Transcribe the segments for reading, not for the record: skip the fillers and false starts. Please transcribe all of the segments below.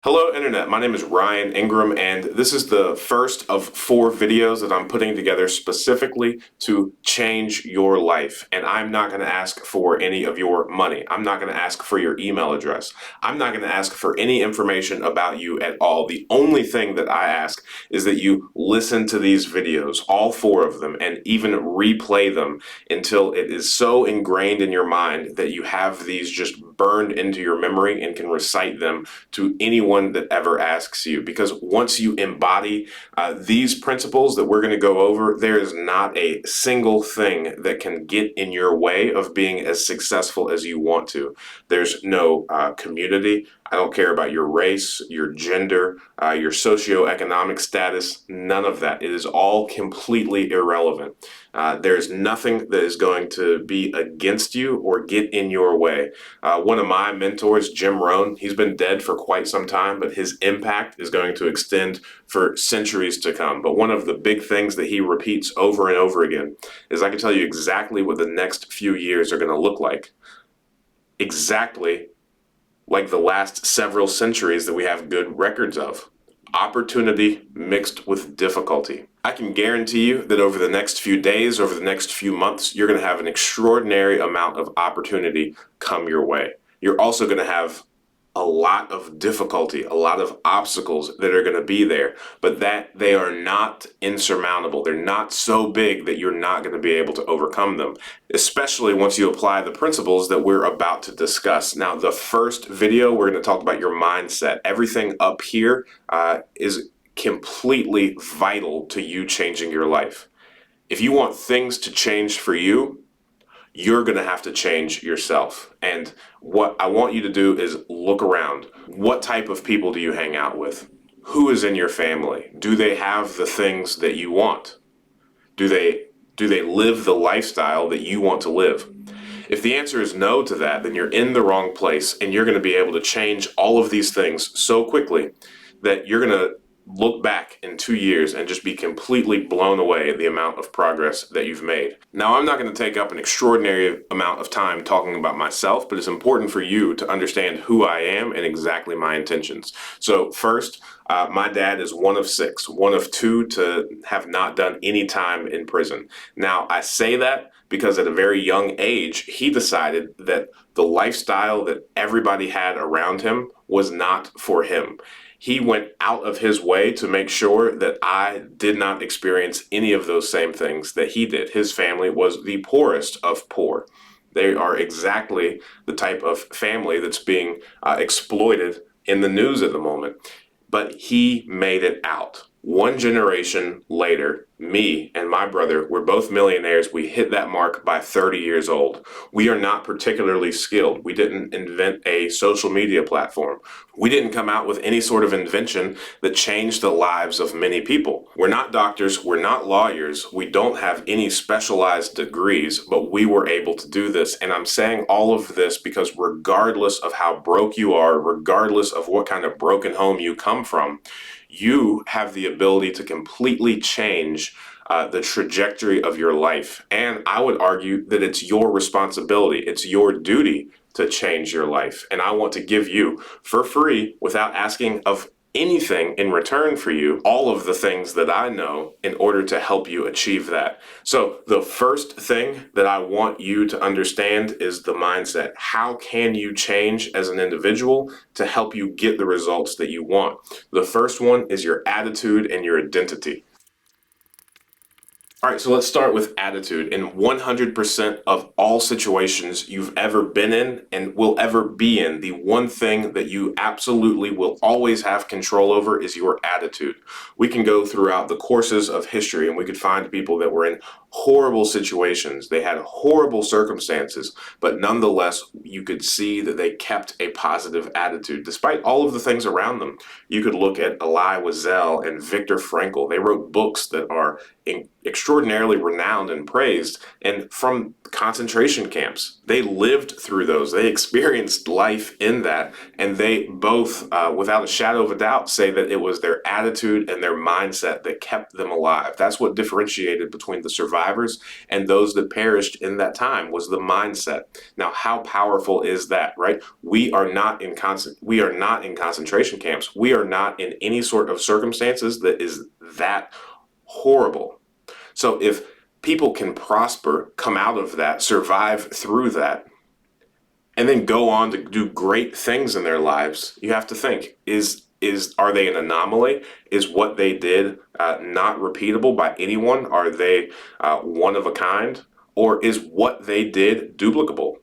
Hello, Internet. My name is Ryan Ingram, and this is the first of 4 videos that I'm putting together specifically to change your life. And I'm not going to ask for any of your money. I'm not going to ask for your email address. I'm not going to ask for any information about you at all. The only thing that I ask is that you listen to these videos, all 4 of them, and even replay them until it is so ingrained in your mind that you have these just burned into your memory and can recite them to anyone that ever asks you. Because once you embody these principles that we're going to go over, there is not a single thing that can get in your way of being as successful as you want to. There's no community. I don't care about your race, your gender, your socioeconomic status, none of that. It is all completely irrelevant. There's nothing that is going to be against you or get in your way. One of my mentors, Jim Rohn, he's been dead for quite some time, but his impact is going to extend for centuries to come. But one of the big things that he repeats over and over again is I can tell you exactly what the next few years are going to look like. Exactly like the last several centuries that we have good records of. Opportunity mixed with difficulty. I can guarantee you that over the next few days, over the next few months, you're going to have an extraordinary amount of opportunity come your way. You're also going to have a lot of difficulty, a lot of obstacles that are going to be there, but that they are not insurmountable. They're not so big that you're not going to be able to overcome them, especially once you apply the principles that we're about to discuss. Now, the first video, we're going to talk about your mindset. Everything up here is completely vital to you changing your life. If you want things to change for you, you're going to have to change yourself. And what I want you to do is look around. What type of people do you hang out with? Who is in your family? Do they have the things that you want? Do they live the lifestyle that you want to live? If the answer is no to that, then you're in the wrong place, and you're going to be able to change all of these things so quickly that you're going to look back in 2 years and just be completely blown away at the amount of progress that you've made. Now, I'm not going to take up an extraordinary amount of time talking about myself, but it's important for you to understand who I am and exactly my intentions. So first, my dad is one of 6, one of 2 to have not done any time in prison. Now, I say that because at a very young age, he decided that the lifestyle that everybody had around him was not for him. He went out of his way to make sure that I did not experience any of those same things that he did. His family was the poorest of poor. They are exactly the type of family that's being exploited in the news at the moment. But he made it out. One generation later, me and my brother were both millionaires. We hit that mark by 30 years old. We are not particularly skilled. We didn't invent a social media platform. We didn't come out with any sort of invention that changed the lives of many people. We're not doctors. We're not lawyers. We don't have any specialized degrees, but we were able to do this. And I'm saying all of this because regardless of how broke you are, regardless of what kind of broken home you come from, you have the ability to completely change the trajectory of your life. And I would argue that it's your responsibility, it's your duty to change your life. And I want to give you for free, without asking of anything in return for you, all of the things that I know in order to help you achieve that. So the first thing that I want you to understand is the mindset. How can you change as an individual to help you get the results that you want? The first one is your attitude and your identity. All right, so let's start with attitude. In 100% of all situations you've ever been in and will ever be in, the one thing that you absolutely will always have control over is your attitude. We can go throughout the courses of history and we could find people that were in horrible situations. They had horrible circumstances, but nonetheless, you could see that they kept a positive attitude despite all of the things around them. You could look at Elie Wiesel and Viktor Frankl. They wrote books that are extraordinarily renowned and praised, and from concentration camps. They lived through those. They experienced life in that, and they both, without a shadow of a doubt, say that it was their attitude and their mindset that kept them alive. That's what differentiated between the survivors and those that perished in that time, was the mindset. Now, how powerful is that, right? We are not in concentration camps. We are not in any sort of circumstances that is that horrible. So if people can prosper, come out of that, survive through that, and then go on to do great things in their lives, you have to think, are they an anomaly? Is what they did not repeatable by anyone? Are they one of a kind? Or is what they did duplicable?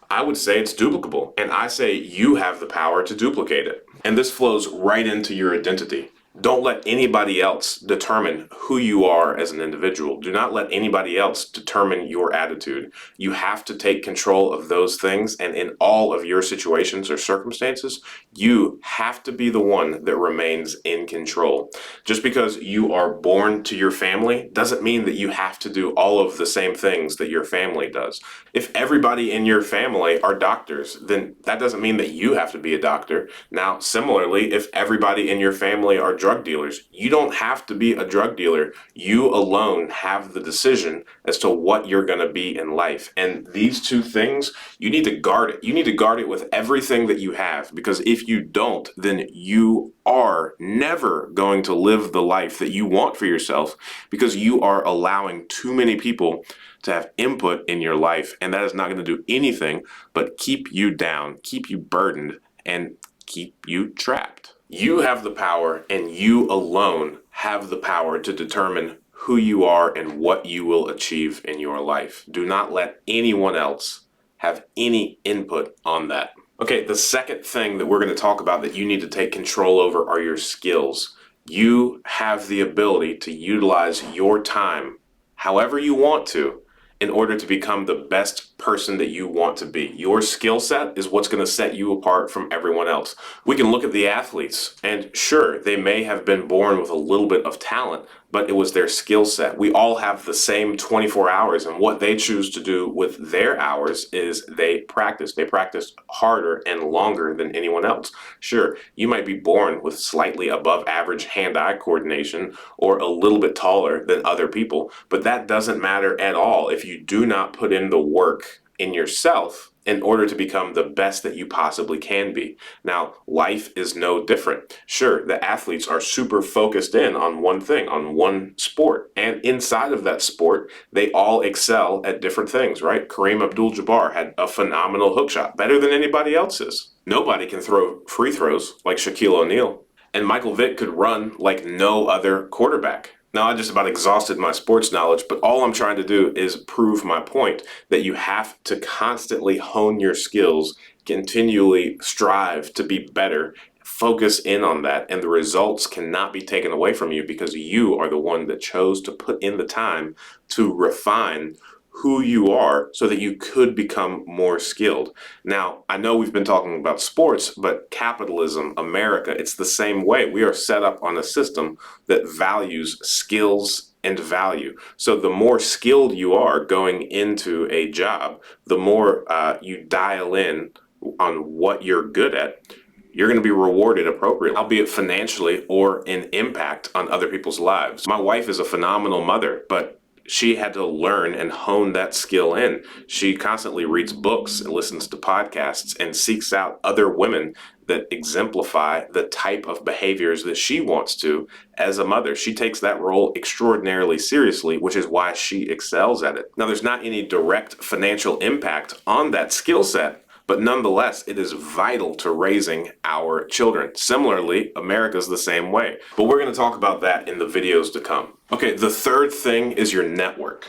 I would say it's duplicable, and I say you have the power to duplicate it. And this flows right into your identity. Don't let anybody else determine who you are as an individual. Do not let anybody else determine your attitude. You have to take control of those things, and in all of your situations or circumstances, you have to be the one that remains in control. Just because you are born to your family doesn't mean that you have to do all of the same things that your family does. If everybody in your family are doctors, then that doesn't mean that you have to be a doctor. Now, similarly, if everybody in your family are drug dealers, you don't have to be a drug dealer. You alone have the decision as to what you're going to be in life. And these two things, you need to guard it. You need to guard it with everything that you have, because if you don't, then you are never going to live the life that you want for yourself, because you are allowing too many people to have input in your life, and that is not going to do anything but keep you down, keep you burdened, and keep you trapped. You have the power, and you alone have the power to determine who you are and what you will achieve in your life. Do not let anyone else have any input on that. Okay, the second thing that we're going to talk about that you need to take control over are your skills. You have the ability to utilize your time however you want to in order to become the best person that you want to be. Your skill set is what's going to set you apart from everyone else. We can look at the athletes, and sure, they may have been born with a little bit of talent, but it was their skill set. We all have the same 24 hours, and what they choose to do with their hours is they practice. They practice harder and longer than anyone else. Sure, you might be born with slightly above average hand-eye coordination or a little bit taller than other people, but that doesn't matter at all if you do not put in the work in yourself in order to become the best that you possibly can be. Now, life is no different. Sure, the athletes are super focused in on one thing, on one sport. And inside of that sport, they all excel at different things, right? Kareem Abdul-Jabbar had a phenomenal hook shot, better than anybody else's. Nobody can throw free throws like Shaquille O'Neal. And Michael Vick could run like no other quarterback. Now, I just about exhausted my sports knowledge, but all I'm trying to do is prove my point that you have to constantly hone your skills, continually strive to be better, focus in on that, and the results cannot be taken away from you because you are the one that chose to put in the time to refine who you are so that you could become more skilled. Now, I know we've been talking about sports, but capitalism, America, it's the same way. We are set up on a system that values skills and value. So the more skilled you are going into a job, the more you dial in on what you're good at, you're going to be rewarded appropriately, albeit financially or in impact on other people's lives. My wife is a phenomenal mother, but she had to learn and hone that skill in. She constantly reads books and listens to podcasts and seeks out other women that exemplify the type of behaviors that she wants to as a mother. She takes that role extraordinarily seriously, which is why she excels at it. Now, there's not any direct financial impact on that skill set, but nonetheless, it is vital to raising our children. Similarly, America's the same way. But we're going to talk about that in the videos to come. Okay, the third thing is your network.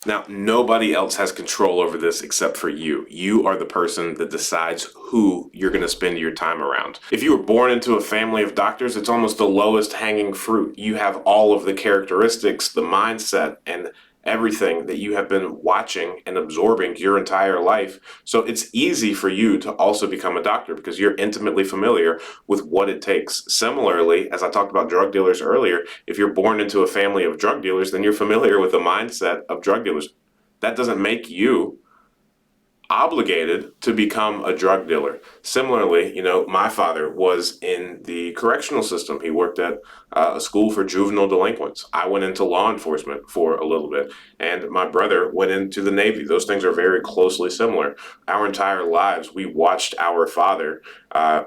Now, nobody else has control over this except for you. You are the person that decides who you're going to spend your time around. If you were born into a family of doctors, it's almost the lowest hanging fruit. You have all of the characteristics, the mindset, and everything that you have been watching and absorbing your entire life. So it's easy for you to also become a doctor because you're intimately familiar with what it takes. Similarly, as I talked about drug dealers earlier, if you're born into a family of drug dealers, then you're familiar with the mindset of drug dealers. That doesn't make you obligated to become a drug dealer. Similarly, my father was in the correctional system. He worked at a school for juvenile delinquents. I went into law enforcement for a little bit, and my brother went into the Navy. Those things are very closely similar. Our entire lives, we watched our father.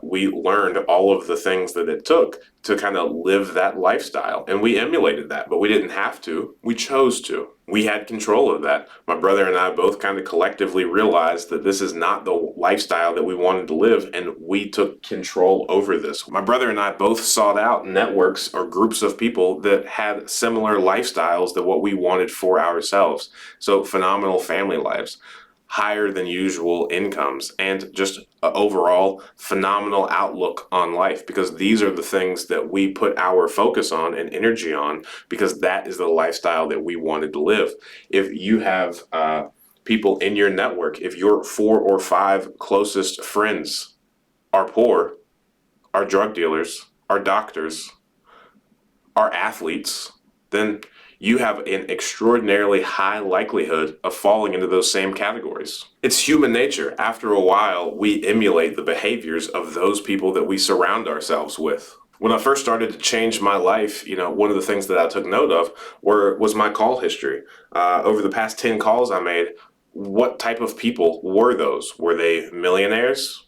We learned all of the things that it took to kind of live that lifestyle, and we emulated that, but we didn't have to. We chose to. We had control of that. My brother and I both kind of collectively realized that this is not the lifestyle that we wanted to live, and we took control over this. My brother and I both sought out networks or groups of people that had similar lifestyles than what we wanted for ourselves. So phenomenal family lives, higher than usual incomes, and just an overall phenomenal outlook on life, because these are the things that we put our focus on and energy on, because that is the lifestyle that we wanted to live. If you have people in your network, if your 4 or 5 closest friends are poor, are drug dealers, are doctors, are athletes, then you have an extraordinarily high likelihood of falling into those same categories. It's human nature. After a while, we emulate the behaviors of those people that we surround ourselves with. When I first started to change my life, one of the things that I took note of was my call history. Over the past 10 calls I made, what type of people were those? Were they millionaires?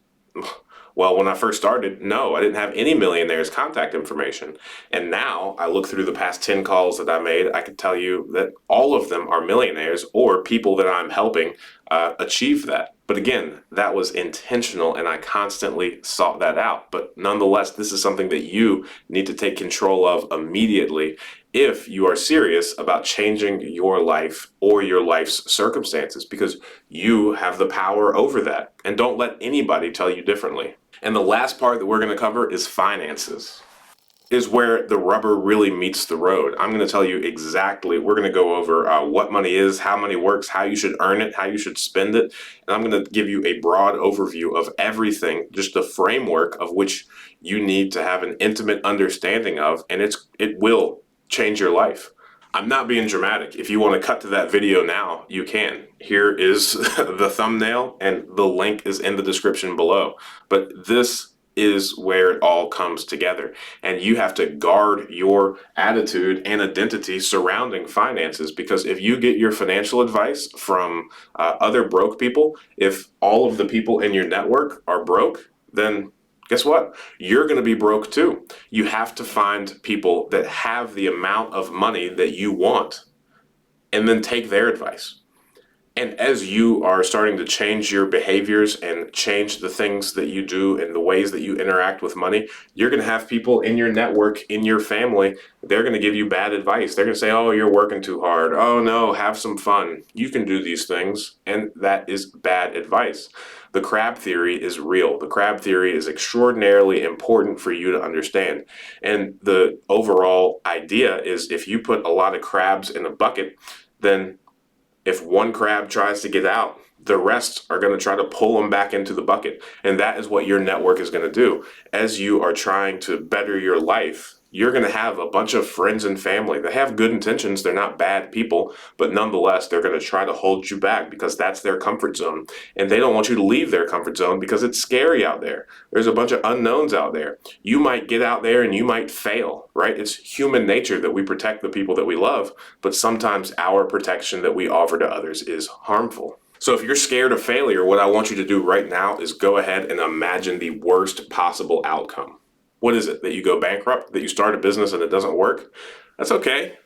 Well, when I first started, no, I didn't have any millionaires' contact information. And now I look through the past 10 calls that I made, I can tell you that all of them are millionaires or people that I'm helping achieve that. But again, that was intentional, and I constantly sought that out. But nonetheless, this is something that you need to take control of immediately if you are serious about changing your life or your life's circumstances, because you have the power over that. And don't let anybody tell you differently. And the last part that we're going to cover is finances, is where the rubber really meets the road. I'm going to tell you exactly, we're going to go over what money is, how money works, how you should earn it, how you should spend it. And I'm going to give you a broad overview of everything, just the framework of which you need to have an intimate understanding of, and it will change your life. I'm not being dramatic. If you want to cut to that video now, you can. Here is the thumbnail, and the link is in the description below. But this is where it all comes together. And you have to guard your attitude and identity surrounding finances, because if you get your financial advice from other broke people, if all of the people in your network are broke, then guess what? You're going to be broke too. You have to find people that have the amount of money that you want and then take their advice. And as you are starting to change your behaviors and change the things that you do and the ways that you interact with money, you're going to have people in your network, in your family, they're going to give you bad advice. They're going to say, oh, you're working too hard. Oh, no, have some fun. You can do these things. And that is bad advice. The crab theory is real. The crab theory is extraordinarily important for you to understand. And the overall idea is, if you put a lot of crabs in a bucket, then if one crab tries to get out, the rest are going to try to pull them back into the bucket. And that is what your network is going to do. As you are trying to better your life, you're going to have a bunch of friends and family that have good intentions. They're not bad people, but nonetheless, they're going to try to hold you back because that's their comfort zone. And they don't want you to leave their comfort zone because it's scary out there. There's a bunch of unknowns out there. You might get out there and you might fail, right? It's human nature that we protect the people that we love, but sometimes our protection that we offer to others is harmful. So if you're scared of failure, what I want you to do right now is go ahead and imagine the worst possible outcome. What is it? That you go bankrupt? That you start a business and it doesn't work? That's okay.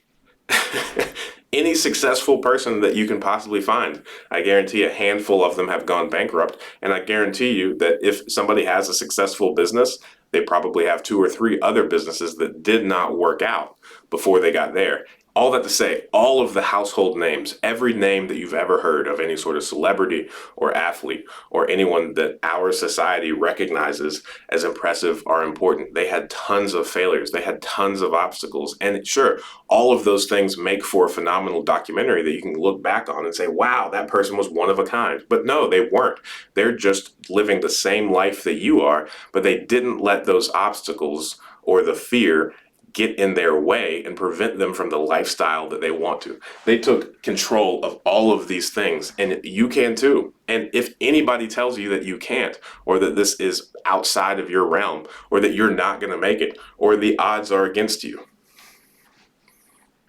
Any successful person that you can possibly find, I guarantee a handful of them have gone bankrupt. And I guarantee you that if somebody has a successful business, they probably have 2 or 3 other businesses that did not work out before they got there. All that to say, all of the household names, every name that you've ever heard of any sort of celebrity or athlete or anyone that our society recognizes as impressive or important, they had tons of failures. They had tons of obstacles. And sure, all of those things make for a phenomenal documentary that you can look back on and say, wow, that person was one of a kind. But no, they weren't. They're just living the same life that you are, but they didn't let those obstacles or the fear get in their way and prevent them from the lifestyle that they want to. They took control of all of these things, and you can too. And if anybody tells you that you can't, or that this is outside of your realm, or that you're not going to make it, or the odds are against you,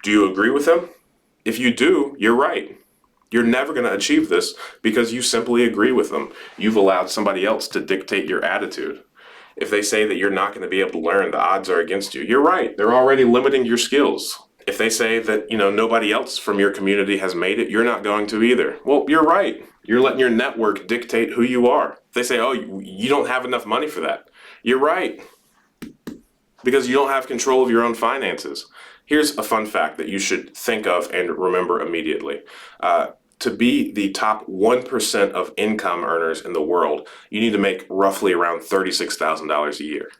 do you agree with them? If you do, you're right. You're never going to achieve this because you simply agree with them. You've allowed somebody else to dictate your attitude. If they say that you're not going to be able to learn, the odds are against you. You're right. They're already limiting your skills. If they say that, nobody else from your community has made it, you're not going to either. Well, you're right. You're letting your network dictate who you are. If they say, oh, you don't have enough money for that, you're right. Because you don't have control of your own finances. Here's a fun fact that you should think of and remember immediately. To be the top 1% of income earners in the world, you need to make roughly around $36,000 a year.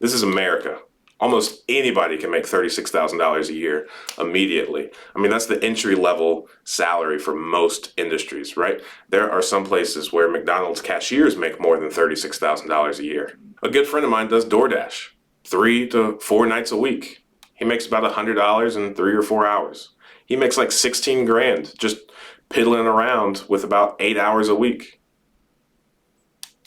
This is America. Almost anybody can make $36,000 a year immediately. I mean, that's the entry level salary for most industries, right? There are some places where McDonald's cashiers make more than $36,000 a year. A good friend of mine does DoorDash 3 to 4 nights a week. He makes about $100 in 3 or 4 hours. He makes like 16 grand just piddling around with about 8 hours a week.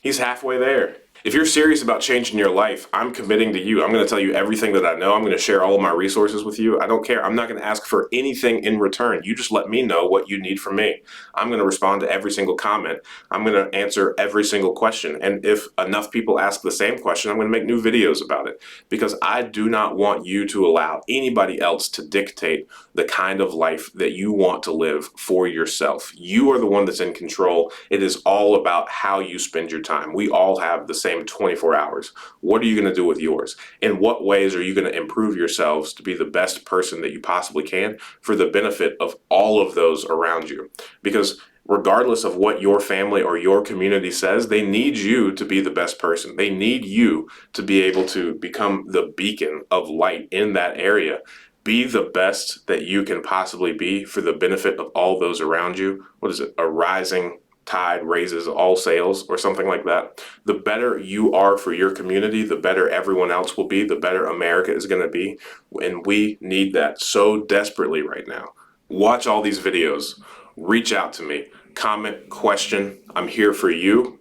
He's halfway there. If you're serious about changing your life, I'm committing to you. I'm going to tell you everything that I know. I'm going to share all of my resources with you. I don't care. I'm not going to ask for anything in return. You just let me know what you need from me. I'm going to respond to every single comment. I'm going to answer every single question. And if enough people ask the same question, I'm going to make new videos about it, because I do not want you to allow anybody else to dictate the kind of life that you want to live for yourself. You are the one that's in control. It is all about how you spend your time. We all have the same 24 hours. What are you going to do with yours? In what ways are you going to improve yourselves to be the best person that you possibly can for the benefit of all of those around you? Because regardless of what your family or your community says, they need you to be the best person. They need you to be able to become the beacon of light in that area. Be the best that you can possibly be for the benefit of all those around you. What is it? A rising tide raises all sails, or something like that. The better you are for your community, the better everyone else will be, the better America is going to be. And we need that so desperately right now. Watch all these videos. Reach out to me. Comment, question. I'm here for you.